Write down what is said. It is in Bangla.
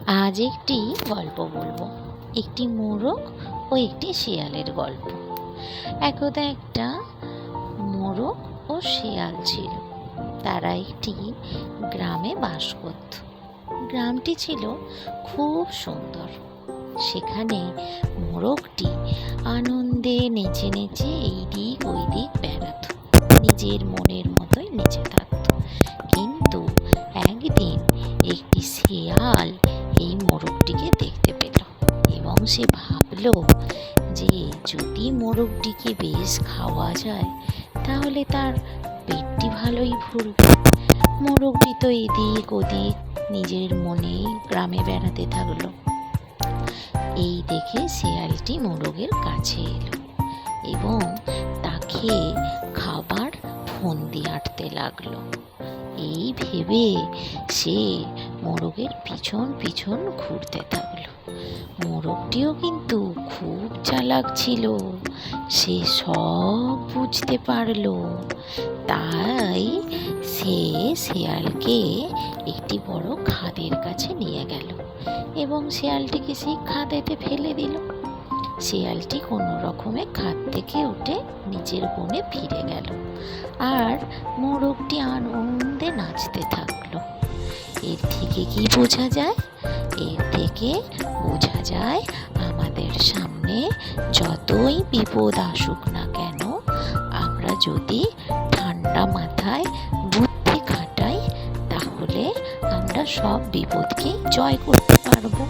আজ একটি গল্প বলবো, একটি মোরগ ও একটি শেয়ালের গল্প। একদা একটা মোরগ ও শেয়াল ছিল। তারা একটি গ্রামে বাস করত। গ্রামটি ছিল খুব সুন্দর। সেখানে মোরগটি আনন্দে নেচে নেচে এই দিক ওই দিক বেড়াত, নিজের মনের মতোই নেচে থাকত। কিন্তু একদিন একটি শেয়াল এই মোরগটিকে দেখতে পেল এবং সে ভাবল যে যদি মোরগটিকে বেশ খাওয়া যায় তাহলে তার পেটটি ভালোই ভরবে। মোরগটি তো এদিক ওদিক নিজের মনেই গ্রামে বেড়াতে থাকলো। এই দেখে শেয়ালটি মোরগের কাছে এলো এবং তাকে খাবার ফন্দি আঁটতে লাগলো। এই ভেবে সে মোরগের পিছন পিছন ঘুরতে থাকলো। মোরগটিও কিন্তু খুব চালাক ছিল, সে সব বুঝতে পারলো। তাই সে শেয়ালকে একটি বড় খাদের কাছে নিয়ে গেল এবং শেয়ালটিকে সেই খাদেতে ফেলে দিল। শেয়ালটি কোনো রকমে খাদ থেকে উঠে নিজের বনে ফিরে গেল আর মোরগটি আনন্দে নাচতে থাকলো। এর থেকে কি বোঝা যায়? এর থেকে বোঝা যায় আমাদের সামনে যতই বিপদ আসুক না কেন, আমরা যদি ঠান্ডা মাথায় বুদ্ধি খাটাই তাহলে আমরা সব বিপদকেই জয় করতে পারবো।